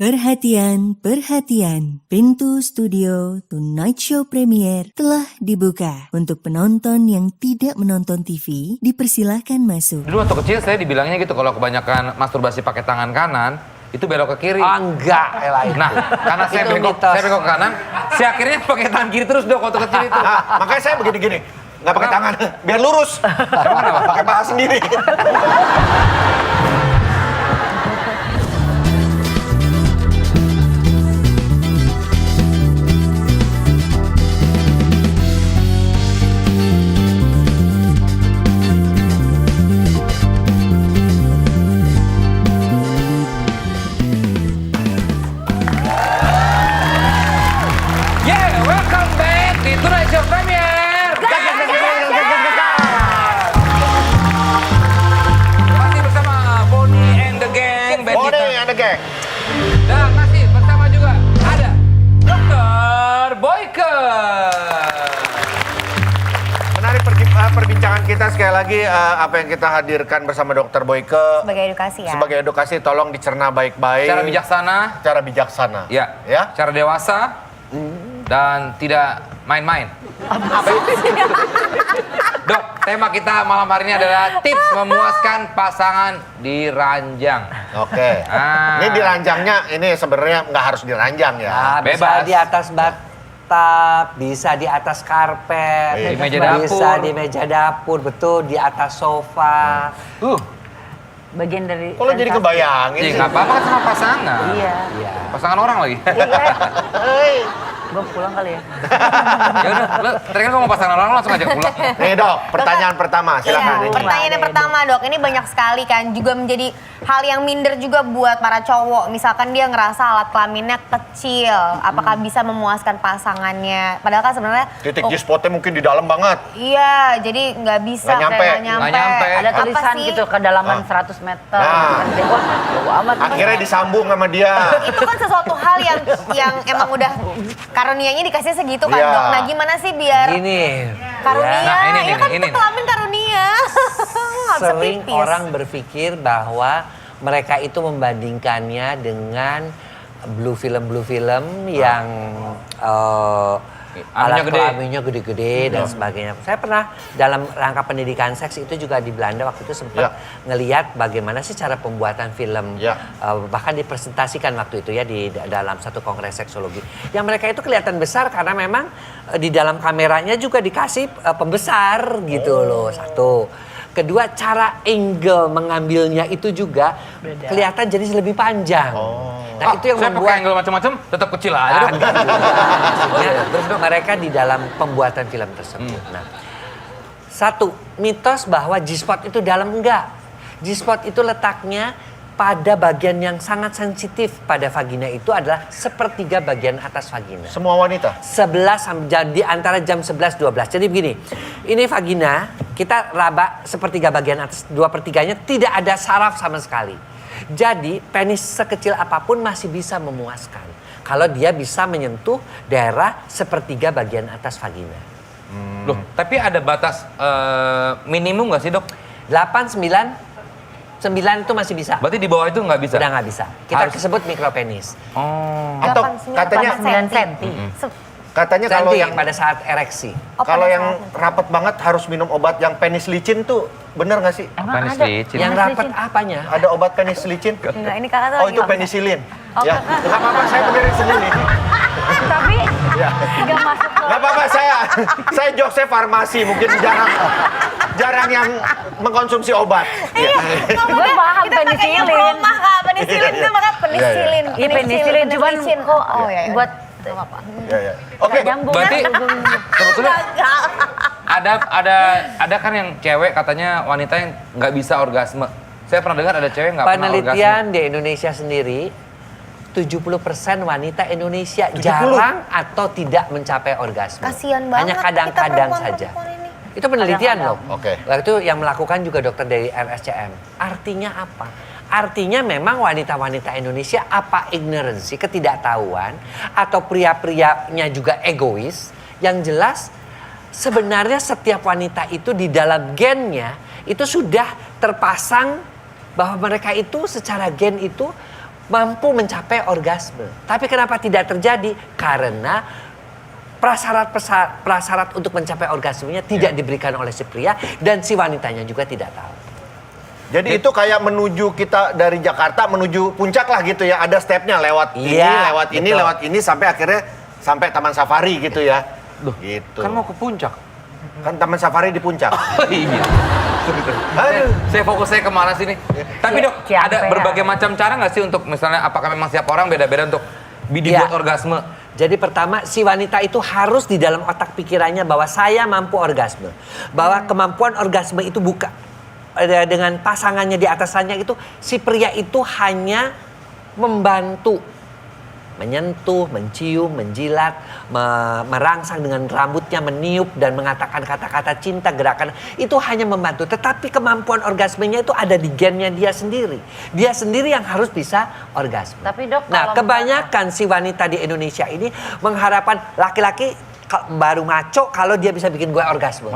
Perhatian, perhatian. Pintu studio Tonight Show Premier telah dibuka. Untuk penonton yang tidak menonton TV, dipersilahkan masuk. Dulu waktu kecil saya dibilangnya gitu, kalau kebanyakan masturbasi pakai tangan kanan, itu belok ke kiri. Enggak, Elaine. Nah, karena saya bengkok ke kanan, saya akhirnya pakai tangan kiri terus dok waktu kecil itu. Makanya saya begini-gini, nggak pakai tangan, biar lurus. Pakai paha sendiri. Yeah, welcome back di Tonight Show Premier. Masih bersama Bonnie and the Gang. Bonnie and the Gang. Dan masih bersama juga ada Dr. Boyke. Menarik perbincangan kita sekali lagi apa yang kita hadirkan bersama Dr. Boyke. Sebagai edukasi ya. Sebagai edukasi, tolong dicerna baik-baik. Secara bijaksana. Secara bijaksana. Ya. Ya. Secara dewasa. Dan tidak main-main. Dok, tema kita malam hari ini adalah tips memuaskan pasangan di ranjang. Oke. Ini di ranjangnya, ini sebenarnya nggak harus di ranjang ya. Nah, bisa Bebas. di atas bathtub, bisa di atas karpet, Di meja bisa dapur. di meja dapur, betul, di atas sofa. Bagian dari Kalau jadi kebayangin Iya, sih. nggak apa-apa kan sama pasangan. Iya. Iya. Pasangan orang lagi. Gue pulang kali ya. Ya udah, lo tadi kan ngomong pasangan orang langsung ajak pulang. Nih dok, pertanyaan pertama, silakan. Iya, Ini. pertanyaan yang pertama dok, ini banyak sekali kan juga menjadi hal yang minder juga buat para cowok. Misalkan dia ngerasa alat kelaminnya kecil, apakah bisa memuaskan pasangannya? Padahal kan sebenarnya Titik G-spotnya mungkin di dalam banget. iya, jadi nggak bisa, Nggak nyampe. kayak Nggak nyampe. Ada Apa tulisan sih? gitu kedalaman 100 meter. Nah. Wah, jauh amat. Akhirnya disambung sama dia. Itu kan sesuatu hal yang emang udah karunianya dikasih segitu kan Iya. dok. Nah gimana sih biar Gini, karunia? Nah, ini, ya kan ini. itu kelamin karunia. Nggak bisa sering pipis. orang berpikir bahwa mereka itu membandingkannya dengan blue film yang alat gede. kelaminnya gede-gede dan sebagainya. Saya pernah dalam rangka pendidikan seks itu juga di Belanda waktu itu sempat ngeliat bagaimana sih cara pembuatan film, bahkan dipresentasikan waktu itu ya di dalam satu kongres seksologi. Yang mereka itu kelihatan besar karena memang di dalam kameranya juga dikasih pembesar gitu loh, satu. Kedua, cara angle mengambilnya itu juga kelihatan jadi lebih panjang. Nah, itu yang Saya pakai membuat angle macam-macam tetap kecil aja. Dok. maksudnya mereka di dalam pembuatan film tersebut. Nah, satu, mitos bahwa G-spot itu dalam, enggak. G-spot itu letaknya pada bagian yang sangat sensitif pada vagina itu adalah sepertiga bagian atas vagina. Semua wanita. 11 di antara jam 11-12. Jadi begini, ini vagina, kita raba sepertiga bagian atas, 2/3-nya tidak ada saraf sama sekali. Jadi penis sekecil apapun masih bisa memuaskan. Kalau dia bisa menyentuh daerah sepertiga bagian atas vagina. Loh, tapi ada batas minimum nggak sih dok? 8, 9 itu masih bisa. Berarti di bawah itu nggak bisa? Udah nggak bisa. Kita Harus- sebut mikropenis. Oh. Atau 8, katanya 9 senti. katanya kalau Senti yang pada saat ereksi. kalau yang rapat banget harus minum obat yang penis licin tuh bener nggak sih? Emang Penis ada? licin. Yang rapat apanya? Ada obat penis licin? Enggak, ini kakak tuh Oh lagi itu ngomong. penisilin. Ya, nggak apa-apa saya benerin sendiri. Tapi nggak masuk ke... Nggak apa-apa saya jokesnya farmasi mungkin jarang yang mengkonsumsi obat. Iya, nggak Gue apa-apa. paham Kita pakai yang penisilin. rumah kak, penisilin itu maka penisilin. Iya penisilin, cuman kok Oh ya. buat apa? Ya, ya. Oke. nyambung. Berarti sebetulnya ada kan yang cewek katanya wanita yang nggak bisa orgasme. Saya pernah dengar ada cewek yang nggak pernah orgasme. Penelitian di Indonesia sendiri, 70% wanita Indonesia jarang atau tidak mencapai orgasme. Kasian banget. Hanya kita kadang-kadang saja. perempuan-perempuan ini. Itu penelitian loh. Oke. Waktu itu yang melakukan juga dokter dari RSCM. Artinya apa? Artinya memang wanita-wanita Indonesia apa ignorance, ketidaktahuan, atau pria-prianya juga egois. Yang jelas sebenarnya setiap wanita itu di dalam gennya itu sudah terpasang bahwa mereka itu secara gen itu mampu mencapai orgasme. Tapi kenapa tidak terjadi? Karena prasyarat untuk mencapai orgasmenya tidak diberikan oleh si pria dan si wanitanya juga tidak tahu. Jadi itu kayak menuju kita dari Jakarta menuju puncak lah gitu ya. Ada stepnya lewat Iya, lewat ini sampai akhirnya sampai Taman Safari gitu ya. Loh, Gitu. kan mau ke puncak. Kan Taman Safari di puncak. Oh iya. Aduh. Saya fokusnya kemana sih nih? Tapi dok, Ciampea. ada berbagai macam cara nggak sih untuk misalnya apakah memang setiap orang beda-beda untuk dibuat Iya. orgasme? Jadi pertama si wanita itu harus di dalam otak pikirannya bahwa saya mampu orgasme. Bahwa kemampuan orgasme itu bukan dengan pasangannya di atasannya itu si pria itu hanya membantu. Menyentuh, mencium, menjilat, merangsang dengan rambutnya, meniup dan mengatakan kata-kata cinta, gerakan itu hanya membantu. Tetapi kemampuan orgasmenya itu ada di gennya dia sendiri. Dia sendiri yang harus bisa orgasme. Tapi, Dok, nah, kalau kebanyakan si wanita di Indonesia ini mengharapkan laki-laki baru maco kalau dia bisa bikin gue orgasme.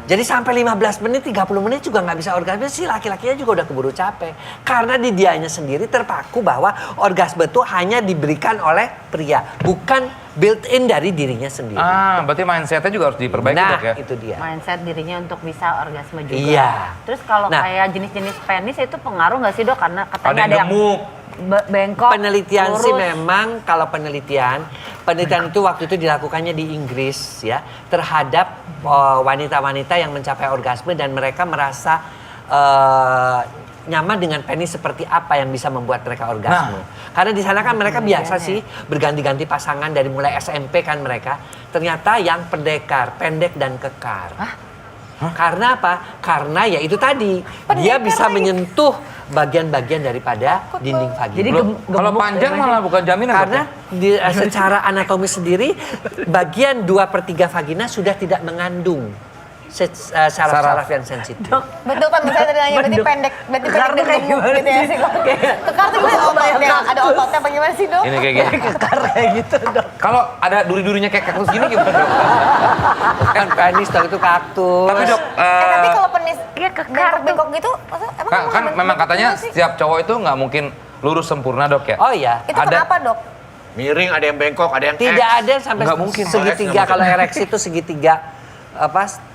Jadi sampai 15 menit, 30 menit juga nggak bisa orgasme, si laki-lakinya juga udah keburu capek. Karena di dianya sendiri terpaku bahwa orgasme itu hanya diberikan oleh pria, bukan built-in dari dirinya sendiri. Berarti mindsetnya juga harus diperbaiki Nah, dok ya? itu dia. mindset dirinya untuk bisa orgasme juga. Iya. Terus kalau Nah. kayak jenis-jenis penis itu pengaruh nggak sih dok? Karena Ada katanya yang gemuk. bengkok, Penelitian lurus. sih memang kalau penelitian itu waktu itu dilakukannya di Inggris ya terhadap wanita-wanita yang mencapai orgasme dan mereka merasa nyaman dengan penis seperti apa yang bisa membuat mereka orgasme. Karena di sana kan mereka biasa sih berganti-ganti pasangan dari mulai SMP kan mereka. Ternyata yang pendek dan kekar. Karena apa? Karena ya itu tadi dia bisa menyentuh bagian-bagian daripada dinding vagina. Jadi Kalau panjang malah bukan jaminan Karena dok ya? secara anatomi sendiri bagian 2/3 vagina sudah tidak mengandung saraf-saraf yang sensitif. Betul kan, saya tadi nanya, berarti pendek dan Kekar tuh kayak gemuk gimana gitu ya sih? sih? Kekar tuh gimana ototnya? Ada ototnya apa gimana sih dok? Ini kayak gini. Kekar kayak gitu dok. Kalau ada duri-durinya kayak kaktus gini gimana dok? Kan penis dong itu kaktus. Tapi dok, Tapi kalau penis Iya, kekar tuh. bengkok-bengkok gitu, emang kan memang katanya setiap cowok itu nggak mungkin lurus sempurna dok ya? Oh iya. itu kenapa dok? Miring, ada yang bengkok, ada yang Tidak X. ada yang sampai Nggak mungkin. segitiga. Kalau ereksi itu segitiga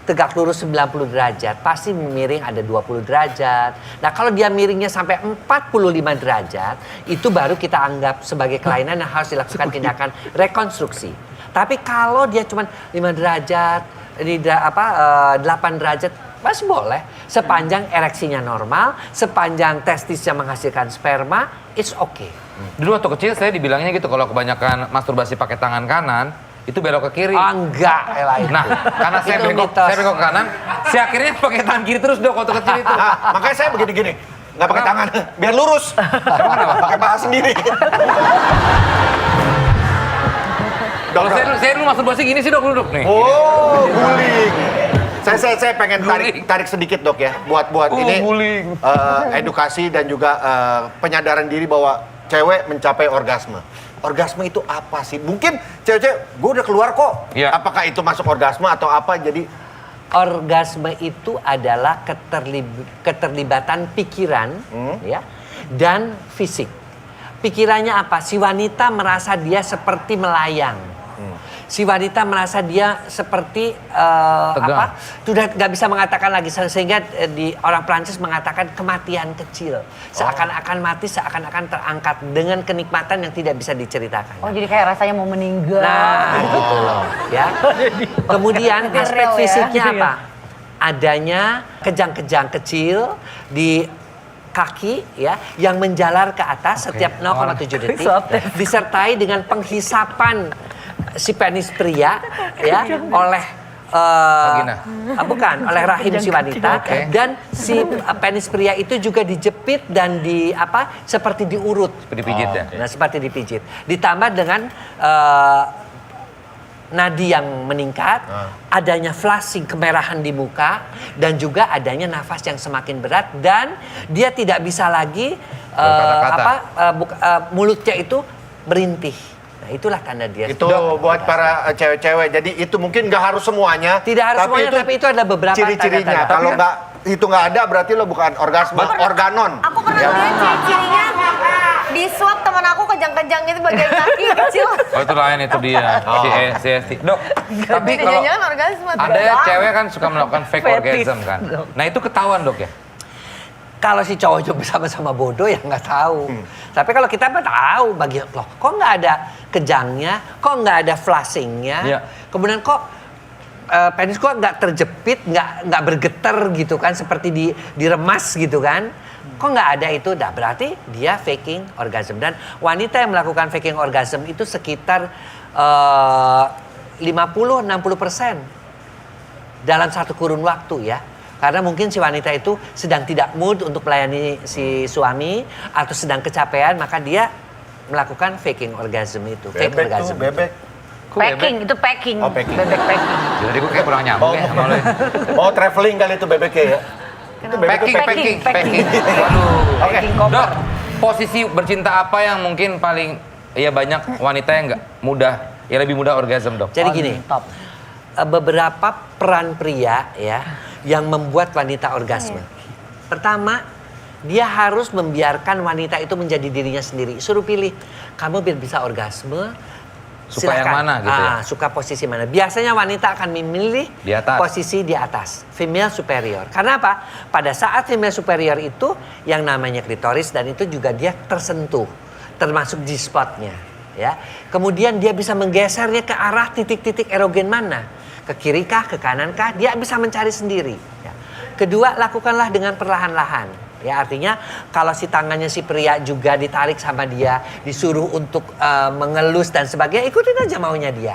tegak lurus 90 derajat. Pasti miring ada 20 derajat. Nah kalau dia miringnya sampai 45 derajat, itu baru kita anggap sebagai kelainan yang harus dilakukan tindakan rekonstruksi. Tapi kalau dia cuma 5 derajat, 8 derajat, masih boleh. Sepanjang ereksinya normal, sepanjang testisnya menghasilkan sperma, it's okay. Dulu waktu kecil saya dibilangnya gitu kalau kebanyakan masturbasi pakai tangan kanan itu belok ke kiri. Oh, enggak, Ella itu. Nah, karena saya Itu bengkok mitos. ke kanan, saya akhirnya pakai tangan kiri terus dok waktu kecil itu. Makanya saya begini-gini. Nggak pakai tangan, biar lurus. Emang kenapa? Pakai paha sendiri. Kalau saya dulu masturbasi gini sih dok, dulu dok nih. Oh, guling. Saya pengen Guling. tarik sedikit dok ya, buat ini Guling. edukasi dan juga penyadaran diri bahwa cewek mencapai orgasme. Orgasme itu apa sih? Mungkin cewek-cewek, gue udah keluar kok. Iya. Apakah itu masuk orgasme atau apa? Jadi Orgasme itu adalah keterlibatan pikiran ya, dan fisik. Pikirannya apa? Si wanita merasa dia seperti melayang. Si wanita merasa dia seperti Tegang. sudah nggak bisa mengatakan lagi sehingga di orang Prancis mengatakan kematian kecil. Seakan-akan mati, seakan-akan terangkat dengan kenikmatan yang tidak bisa diceritakan. Oh jadi kayak rasanya mau meninggal. Nah, gitu loh, ya. Kemudian Jadi aspek real ya. fisiknya apa? Adanya kejang-kejang kecil di kaki ya yang menjalar ke atas setiap 0,7 detik disertai dengan penghisapan si penis pria ya oleh Vagina. bukan oleh rahim si wanita Oke. dan si penis pria itu juga dijepit dan seperti diurut. Dipijit ya? Nah, seperti dipijit. Ditambah dengan nadi yang meningkat, adanya flushing kemerahan di muka, dan juga adanya nafas yang semakin berat dan dia tidak bisa lagi Berkata-kata. mulutnya itu merintih. Nah, itulah tanda dia. itu sudah buat orgasme. para cewek-cewek. Jadi itu mungkin nggak harus semuanya. Tidak harus semuanya, tapi itu ada beberapa ciri-cirinya. tanda-tanda. Kalau itu nggak ada berarti lo bukan orgasme, organon. Aku pernah lihat ciri-cirinya. di swab teman aku kejang-kejang itu bagian kaki kecil. Oh itu lain itu dia. Si Esti. Dok, tapi Jadi kalau jangan orgasme. ada cewek kan suka melakukan fake orgasm kan. Nah itu ketahuan dok ya? Kalau si cowoknya bersama-sama bodoh ya nggak tahu. Tapi kalau kita mah tahu loh, kok nggak ada kejangnya, kok nggak ada flashingnya, Iya. kemudian kok penis kok nggak terjepit, nggak bergetar gitu kan, seperti diremas gitu kan. Kok nggak ada itu, dah berarti dia faking orgasm. Dan wanita yang melakukan faking orgasm itu sekitar 50-60% dalam satu kurun waktu ya. Karena mungkin si wanita itu sedang tidak mood untuk melayani si suami atau sedang kecapean, maka dia melakukan faking orgasm itu. Fake Bebek orgasm. tuh, bebek. Packing, itu packing. Oh, packing. Bebek packing. Jadi gue kayak kurang nyambung ya sama lo. ya. Mau traveling kali itu bebeknya ya. Itu bebek tuh Packing. Packing. Waduh. Oke. Packing koper. Dok, posisi bercinta apa yang mungkin paling ya banyak wanita yang nggak mudah, ya lebih mudah orgasm dok? Jadi gini, Top. beberapa peran pria ya yang membuat wanita orgasme. Pertama, dia harus membiarkan wanita itu menjadi dirinya sendiri. Suruh pilih, kamu biar bisa orgasme. Suka yang silakan. mana gitu ya? Suka posisi mana. Biasanya wanita akan memilih Di atas. posisi di atas. Female superior. Karena apa? Pada saat female superior itu yang namanya klitoris dan itu juga dia tersentuh. Termasuk G-spotnya. Ya. Kemudian dia bisa menggesernya ke arah titik-titik erogen mana. Ke kiri kah, ke kanan kah, dia bisa mencari sendiri. Ya. Kedua, lakukanlah dengan perlahan-lahan. Ya, artinya kalau si tangannya si pria juga ditarik sama dia, disuruh untuk mengelus dan sebagainya, ikutin aja maunya dia.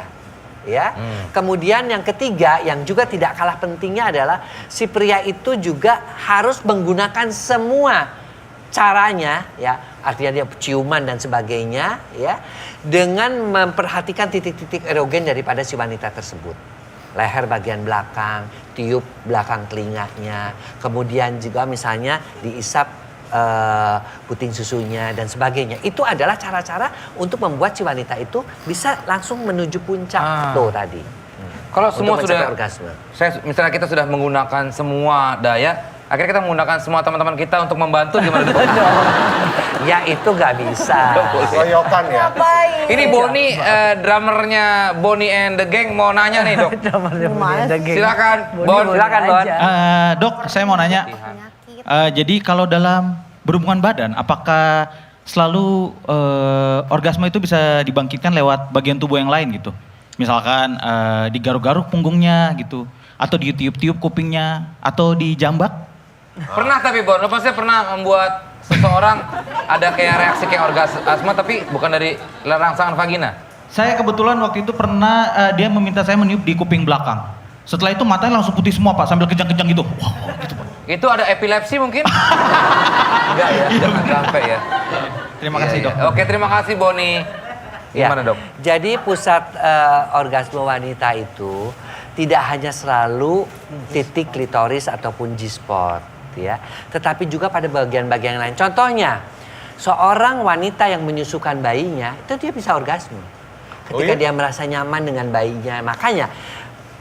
Ya. Kemudian yang ketiga, yang juga tidak kalah pentingnya adalah si pria itu juga harus menggunakan semua caranya, ya, artinya dia ciuman dan sebagainya, ya, dengan memperhatikan titik-titik erogen daripada si wanita tersebut. Leher bagian belakang, tiup belakang telinganya, kemudian juga misalnya diisap puting susunya dan sebagainya. Itu adalah cara-cara untuk membuat si wanita itu bisa langsung menuju puncak tuh tadi. Kalau semua Untuk sudah, mencapai orgasme. misalnya kita sudah menggunakan semua daya, akhirnya kita menggunakan semua teman-teman kita untuk membantu gimana dok? Ya itu nggak bisa. Koyokan ya. Ngapain? Ini Boni, drummernya Bonnie and the Gang mau nanya nih dok. Silakan, Bon. Silakan, Bon. Dok, saya mau nanya. Jadi kalau dalam berhubungan badan, apakah selalu orgasme itu bisa dibangkitkan lewat bagian tubuh yang lain gitu? Misalkan digaruk-garuk punggungnya gitu, atau ditiup-tiup kupingnya, atau dijambak? Pernah tapi Bon, lo pasti pernah membuat seseorang ada kayak reaksi kayak orgasme tapi bukan dari rangsangan vagina. Saya kebetulan waktu itu pernah dia meminta saya meniup di kuping belakang. Setelah itu matanya langsung putih semua Pak, sambil kejang-kejang gitu. Wow, gitu Pak. Itu ada epilepsi mungkin? Enggak ya, jangan sampai ya. Terima kasih Iya, dok. iya. Oke, terima kasih Boni. Gimana dok? Jadi pusat orgasme wanita itu tidak hanya selalu titik klitoris ataupun G-spot, ya, tetapi juga pada bagian-bagian lain. Contohnya, seorang wanita yang menyusukan bayinya itu dia bisa orgasme ketika dia merasa nyaman dengan bayinya. Makanya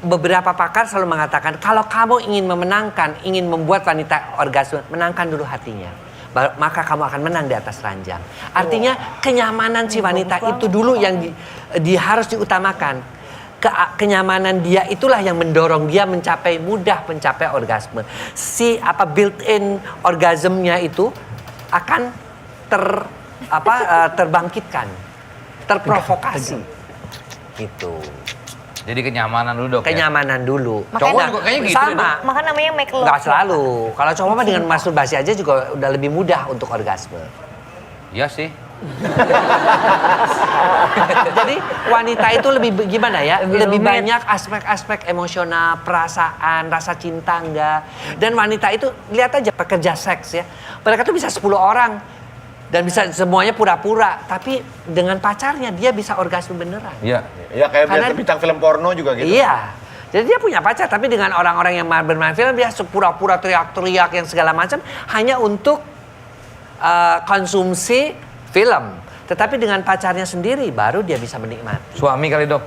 beberapa pakar selalu mengatakan kalau kamu ingin memenangkan, ingin membuat wanita orgasme, menangkan dulu hatinya. Maka kamu akan menang di atas ranjang. Artinya kenyamanan si wanita itu dulu yang harus diutamakan. Kenyamanan dia itulah yang mendorong dia mudah mencapai orgasme. Si built-in orgasmnya itu akan terbangkitkan, terprovokasi. Gitu. Jadi kenyamanan dulu dok. Kenyamanan dulu. Cowok juga kayaknya gitu. Sama. Maka namanya make love. Nggak selalu. Kalau cowok mah dengan masturbasi aja juga udah lebih mudah untuk orgasme. Iya sih. Jadi wanita itu lebih gimana ya? Lebih rumit. banyak aspek-aspek emosional, perasaan, rasa cinta enggak. Dan wanita itu lihat aja pekerja seks ya. Mereka tuh bisa 10 orang dan bisa semuanya pura-pura, tapi dengan pacarnya dia bisa orgasme beneran. Iya. Ya kayak Karena- biasa bintang film porno juga gitu. Iya. Jadi dia punya pacar, tapi dengan orang-orang yang bermain film dia pura-pura teriak-teriak yang segala macam hanya untuk konsumsi film. Tetapi dengan pacarnya sendiri baru dia bisa menikmati. Suami kali dok.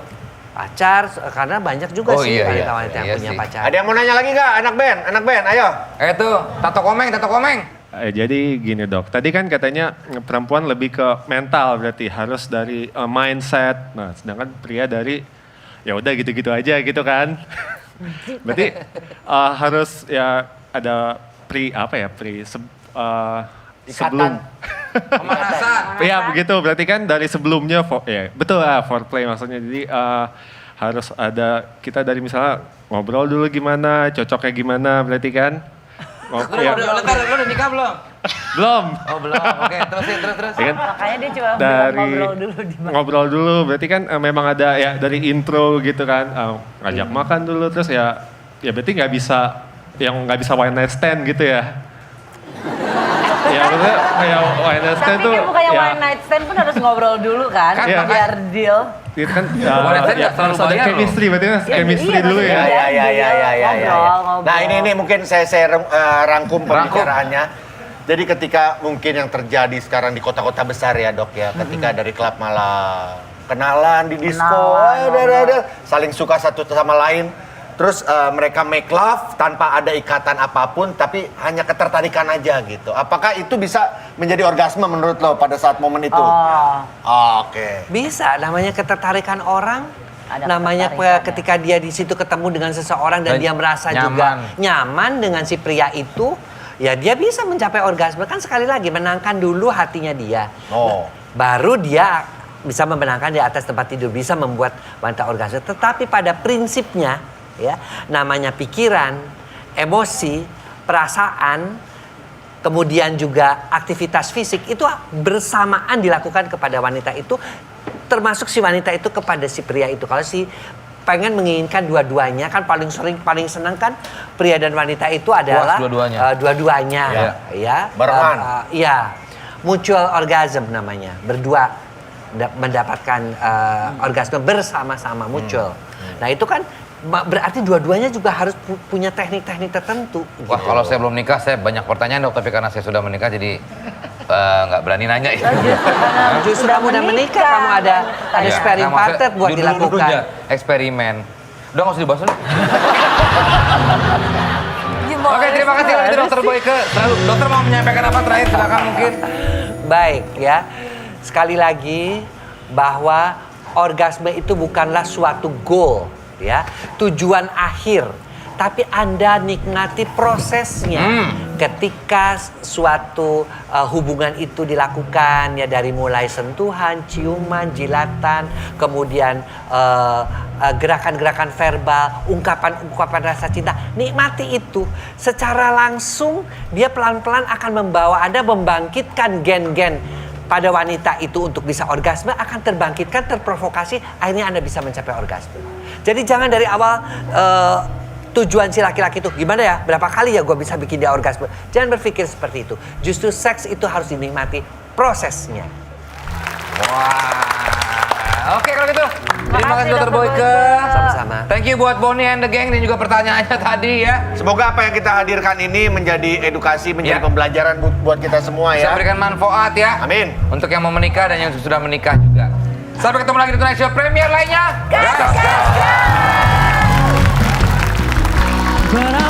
Pacar, karena banyak juga Oh, sih iya, wanita-wanita iya. yang Iya punya sih. pacar. Ada yang mau nanya lagi nggak? Anak band, ayo. Tuh, tato komeng. Jadi gini dok, tadi kan katanya perempuan lebih ke mental berarti harus dari mindset. Nah, sedangkan pria dari ya udah gitu-gitu aja gitu kan. Berarti harus ya ada sebelum. Pemanasan. Iya begitu, berarti kan dari sebelumnya, ya betul lah foreplay maksudnya. Jadi harus ada kita dari misalnya ngobrol dulu gimana, cocoknya gimana berarti kan. Udah nikah belum? Belum. Oh belum, oke terus. Ya kan? Makanya dia cuma Dari ngobrol dulu di mana. ngobrol dulu, berarti kan memang ada ya dari intro gitu kan, ngajak makan dulu terus ya berarti nggak bisa one night stand gitu ya. Ya maksudnya kayak one night stand Tapi tuh kan bukannya ya, one night stand pun harus ngobrol dulu kan, Kan, biar deal. itu kan One night stand ya, nggak selalu harus ada bayar loh. chemistry, berarti kan chemistry iya, dulu ya. maksudnya. Ya. Ngobrol. Nah ini mungkin saya rangkum pembicaraannya. Jadi ketika mungkin yang terjadi sekarang di kota-kota besar ya dok ya, ketika dari klub malam kenalan di disco, saling suka satu sama lain, terus mereka make love tanpa ada ikatan apapun, tapi hanya ketertarikan aja gitu. Apakah itu bisa menjadi orgasme menurut lo pada saat momen itu? Oke. Bisa, namanya ketertarikan orang. Ada Namanya ketertarikan, ketika dia di situ ketemu dengan seseorang dan Dan dia merasa nyaman. juga nyaman dengan si pria itu, ya dia bisa mencapai orgasme. Kan sekali lagi menangkan dulu hatinya dia. Oh. Baru dia bisa memenangkan di atas tempat tidur, bisa membuat wanita orgasme. Tetapi pada prinsipnya, ya, namanya pikiran, emosi, perasaan, kemudian juga aktivitas fisik itu bersamaan dilakukan kepada wanita itu, termasuk si wanita itu kepada si pria itu. Kalau si pengen menginginkan dua-duanya, kan paling senang kan pria dan wanita itu adalah dua-duanya. dua-duanya, ya. Barengan. Iya, mutual orgasm namanya, berdua mendapatkan orgasme bersama-sama mutual. Nah itu kan berarti dua-duanya juga harus punya teknik-teknik tertentu. Wah kalau saya belum nikah saya banyak pertanyaan dok, tapi karena saya sudah menikah jadi nggak berani nanya ya. Justru kamu udah menikah, kamu ada Iya, sparring nah, maksudnya partner buat dulu dilakukan. aja, eksperimen. Udah nggak usah dibahas dulu. Oke terima kasih kalau itu dokter Boyke. Dokter mau menyampaikan apa terakhir, silakan mungkin. Baik ya, sekali lagi bahwa orgasme itu bukanlah suatu goal, ya, tujuan akhir. Tapi Anda nikmati prosesnya ketika suatu hubungan itu dilakukan, ya, dari mulai sentuhan, ciuman, jilatan, kemudian gerakan-gerakan verbal, ungkapan-ungkapan rasa cinta. Nikmati itu. Secara langsung dia pelan-pelan akan membawa Anda membangkitkan gen-gen pada wanita itu untuk bisa orgasme, akan terbangkitkan, terprovokasi, akhirnya Anda bisa mencapai orgasme. Jadi jangan dari awal tujuan si laki-laki itu gimana ya, berapa kali ya gue bisa bikin dia orgasme. Jangan berpikir seperti itu. Justru seks itu harus dinikmati prosesnya. Wah, oke kalau gitu. Terima kasih dokter Boyke. Sama-sama. Thank you buat Bonnie and the gang dan juga pertanyaannya tadi ya. Semoga apa yang kita hadirkan ini menjadi edukasi, menjadi Ya. pembelajaran buat kita semua Bisa ya. memberikan manfaat ya. Amin. Untuk yang mau menikah dan yang sudah menikah juga. Sampai ketemu lagi di Tonight Show Premier lainnya. Gas! But I